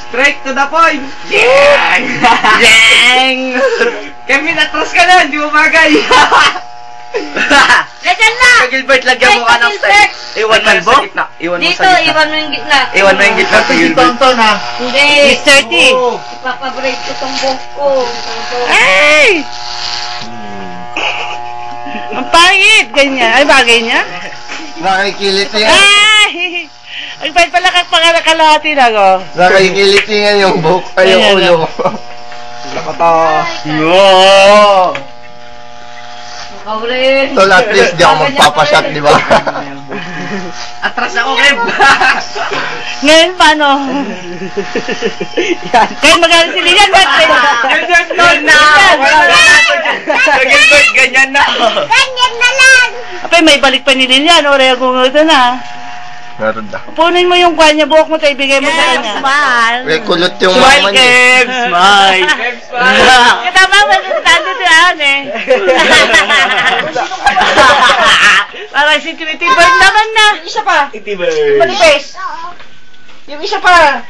Straight to the point! Yang! Yang! Kevin, atras ka na! Hindi mo bagay! Ganyan na! Sa Gilbert, lagyan mo ka ng style. Iwan mo sa gitna. Iwan mo dito, sa gitna. iwan mo yung gitna. Iwan mo yung gitna sa Gilbert. Tonton ha? Hindi. He's 30. Ipapabraid ko tong buhok ko. Ay! Ang pangit! Ganyan. Ay, bagay niya? Nakikiliti nga. Ay! Ang pahit pala kalahati na ko. Nakikiliti nga yung buhok ay yung ulo mo. Lakata. Oo! Nakaulit. Tol, at least di ako magpapashot, di ba? Atras ako, Kev. Ngayon, paano? Kaya magalit si Lilian, ba't? Ganyan na! Wala na nato dyan. Sa Gilbert, ganyan na. Ganyan na lang. Apay, may balik pa ni Lilian. O, raya kung ito na. Meron na. Punin mo yung kanya buhok mo, tayo ibigay mo sa kanya. Smile. May kulot yung Smile, mama niya. Kev! Smile! Kev, smile! Katama mo, nandito yan eh. Parang si Tweety Bird naman na. Yung isa pa. Itibay. Manipes. Yung isa pa.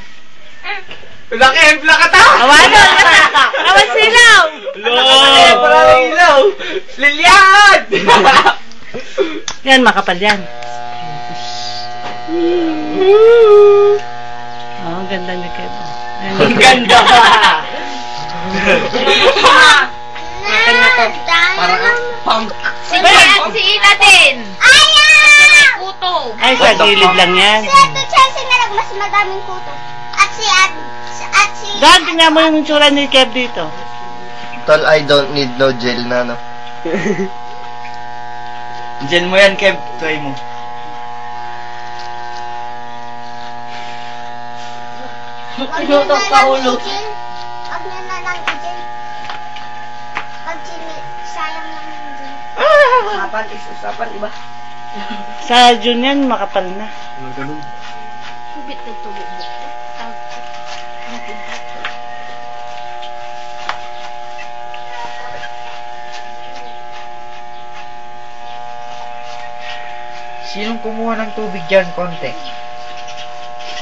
Wala, Kev! Lakata! Awano! Awan silaw! Wala na ilaw! Lilian! Yan, makapal yan. Oh, ang ganda ni Kev. Ang ganda! Kanya to. Parang punk. Si Ina din. Ayaw! Kuto. Ay, sa gilid lang yan. Si Ate Chelsea na lang, mas madaming kuto. At si Dan, tingnan mo yung tsura ni Kev dito. Tol, I don't need no gel na, no? Diyan mo yan, Kev. Try mo. Lutok ka ulo. Wag niya na lang i-gel. Pag sayang lang yung gel. Usapan, usapan, diba? Sa June yan, makapal na. Ganun. Bit na tubo. Sinong kumuha ng tubig dyan, konti?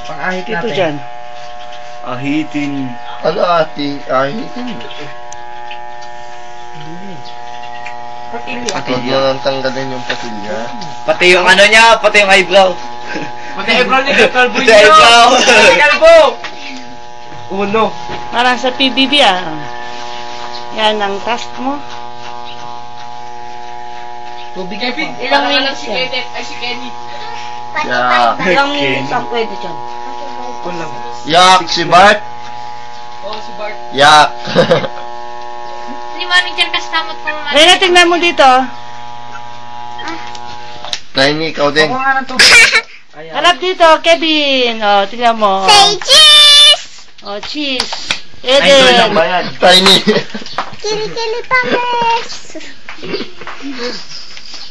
Pang-ahit Dito natin. dyan. Ahitin. Ano ate? Ay, huwag mo nang tanggalin yung patilya. Pati yung ano niya, pati yung eyebrow. Pati eyebrow niya, kalbo niya. Kalbo! Uno. Parang sa PBB ah. Yan ang task mo. Tubig na pa. Ilang minutes yan? Yeah. Ilang minutes ang pwede dyan? Kulang. Yak, si Bart. Oo, si Bart. Yak. Hindi mo rin dyan kastamot ko naman. Rena, tingnan mo dito. Tiny, ikaw din. Ako nga ng tubig. Ayan. Harap dito, Kevin. O, tingnan mo. Say cheese! O, cheese. Ay, doon lang Eden. ba yan? Tiny. Kili-kili pames!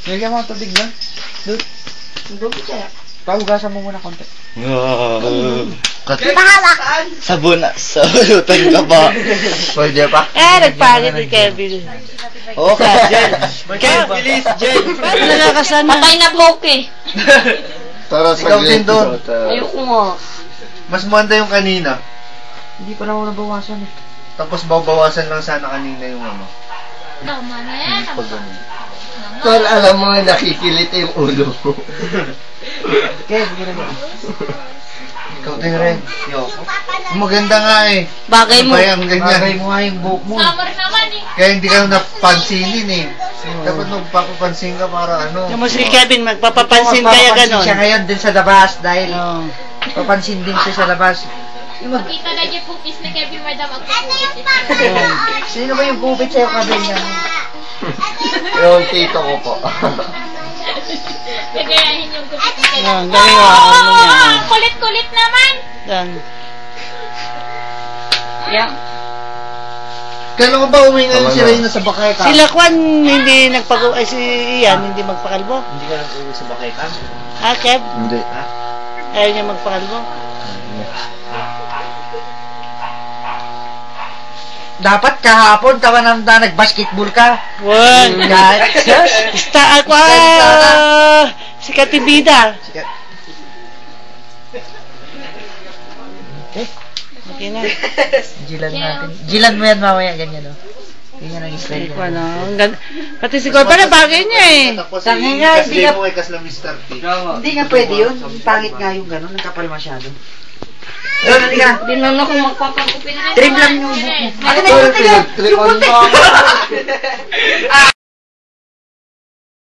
Nilagyan mo ang tubig na. Dugo kaya. Pahugasan mo muna konti. Bahala ka! Sabon na. Sabunutan ka ba? Pwede pa? Nagpagod ni Kevin. Okay, Jen. Kev, Bilis, Jen. paano nalakasan na? Patay na buhok eh. Tara, Ikaw din doon. Ayoko nga. Mas manda yung kanina. Hindi pa na ako nabawasan eh. Tapos babawasan lang sana kanina yung ano. Tama na yan. Tol, alam mo, nakikilit yung ulo mo. Okay, bigyan na. Ikaw din rin. Yoko. Maganda nga eh. Bagay mo. Bayang ganyan. Bagay mo nga yung buhok mo. Summer naman eh. Kaya hindi ka napansinin eh. Dapat nung papapansin ka para ano. Yung mo si Kevin, magpapapansin kaya ganon. Siya ngayon din sa labas dahil Oh. papansin din siya sa labas. Kita na yung pupis na Kevin Madam ang pupis. Sino ba yung gubit sa'yo kabila? Yung tito ko po. Gagayahin yung gupit ni Kevin. Yan, gawin mo. Ano yan? Kulit-kulit naman. Yan. Yeah. Kailan ko ba uwi ngayon si Reyna sa Bakeka? Sila Kwan, hindi ay si Ian, hindi magpakalbo. Hindi ka lang uwi sa Bakeka? Ha, Kev? Hindi. Ayaw niya magpakalbo. Dapat kahapon tawa nang nag-basketball ka. Wag. Yes. Ista ako. Si Katibida. Okay na. Jilan natin. Jilan mo yan mamaya, ganyan, oh. Ganyan ang style. Ano, pati si Corpa na bagay niya eh. Tapos Tangi nga, hindi kasi nga- mo ay kasla Mr. T. Hindi nga pwede yun. Pangit nga yung gano'n. Nagkapal masyado. Doon, hindi ka. Di na ako magpapagupit rin. Trim lang yung buhok mo. Ano na Pero yung pinag-trip on mo.